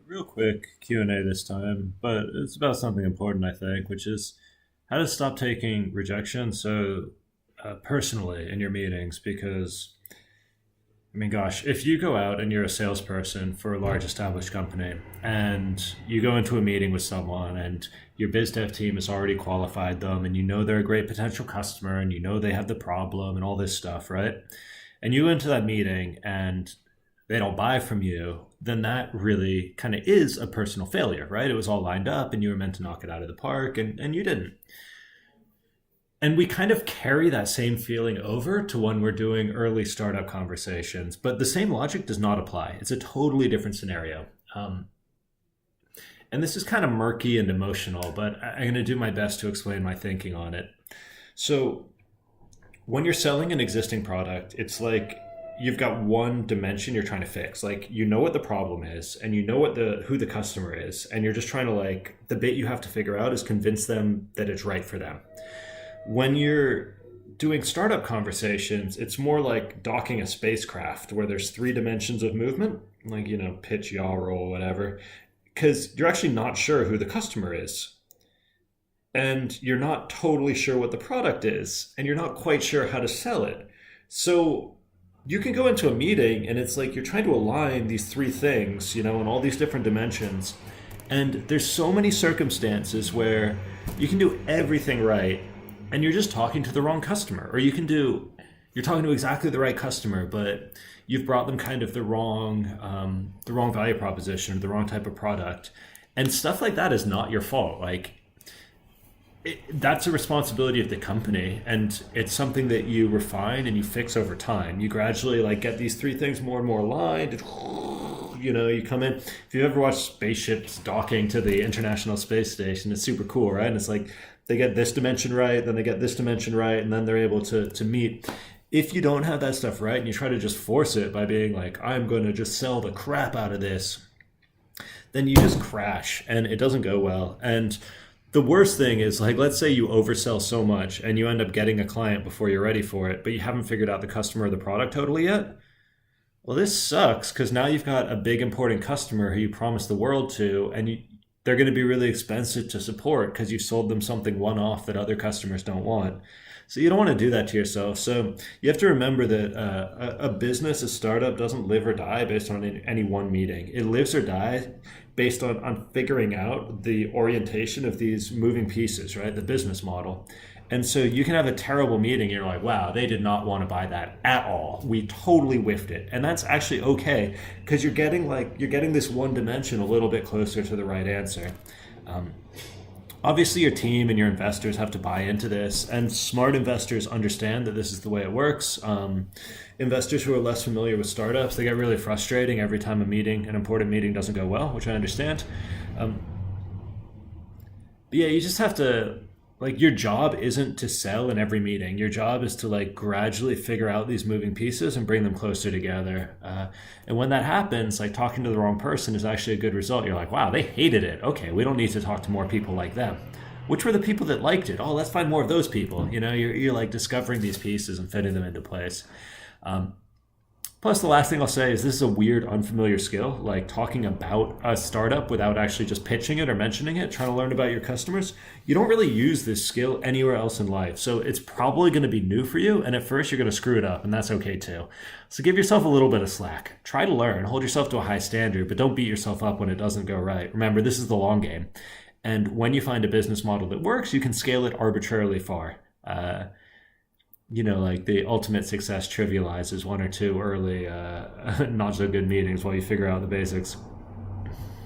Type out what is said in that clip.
Real quick Q&A this time, but it's about something important, I think, which is how to stop taking rejection so personally in your meetings. Because, I mean, gosh, if you go out and you're a salesperson for a large established company and you go into a meeting with someone and your biz dev team has already qualified them and you know they're a great potential customer and you know they have the problem and all this stuff, right? And you go into that meeting and they don't buy from you, then that really kind of is a personal failure, right? It was all lined up and you were meant to knock it out of the park and you didn't. And we kind of carry that same feeling over to when we're doing early startup conversations, but the same logic does not apply. It's a totally different scenario. And this is kind of murky and emotional, but I'm going to do my best to explain my thinking on it. So, when you're selling an existing product, it's like you've got one dimension you're trying to fix. Like you know what the problem is and you know what the who the customer is, and you're just trying to like the bit you have to figure out is convince them that it's right for them. When you're doing startup conversations, it's more like docking a spacecraft where there's three dimensions of movement, like pitch, yaw, roll, whatever, because you're actually not sure who the customer is. And you're not totally sure what the product is, and you're not quite sure how to sell it. So you can go into a meeting and it's like you're trying to align these three things, in all these different dimensions. And there's so many circumstances where you can do everything right and you're just talking to the wrong customer. Or you're talking to exactly the right customer, but you've brought them kind of the wrong value proposition or the wrong type of product. And stuff like that is not your fault. Like, that's a responsibility of the company, and it's something that you refine and you fix over time. You gradually like get these three things more and more aligned. You come in. If you ever watched spaceships docking to the International Space Station, it's super cool, right? And it's like they get this dimension right, then they get this dimension right, and then they're able to meet. If you don't have that stuff right and you try to just force it by being like, I'm going to just sell the crap out of this, then you just crash and it doesn't go well. And the worst thing is, like, let's say you oversell so much and you end up getting a client before you're ready for it, but you haven't figured out the customer or the product totally yet. Well, this sucks because now you've got a big important customer who you promised the world to, and they're going to be really expensive to support because you sold them something one-off that other customers don't want. So you don't want to do that to yourself. So you have to remember that a business, a startup, doesn't live or die based on any one meeting. It lives or dies based on figuring out the orientation of these moving pieces, right? The business model. And so you can have a terrible meeting. You're like, wow, they did not want to buy that at all. We totally whiffed it. And that's actually okay because you're getting this one dimension a little bit closer to the right answer. Obviously, your team and your investors have to buy into this, and smart investors understand that this is the way it works. Investors who are less familiar with startups, they get really frustrating every time an important meeting doesn't go well, which I understand. But yeah, you just have to, like, your job isn't to sell in every meeting. Your job is to like gradually figure out these moving pieces and bring them closer together. And when that happens, like talking to the wrong person is actually a good result. You're like, wow, they hated it. Okay, we don't need to talk to more people like them. Which were the people that liked it? Oh, let's find more of those people. You're like discovering these pieces and fitting them into place. Plus, the last thing I'll say is this is a weird, unfamiliar skill, like talking about a startup without actually just pitching it or mentioning it, trying to learn about your customers. You don't really use this skill anywhere else in life. So it's probably going to be new for you. And at first, you're going to screw it up, and that's okay too. So give yourself a little bit of slack. Try to learn, hold yourself to a high standard, but don't beat yourself up when it doesn't go right. Remember, this is the long game. And when you find a business model that works, you can scale it arbitrarily far. Like the ultimate success trivializes one or two early, not so good meetings while you figure out the basics.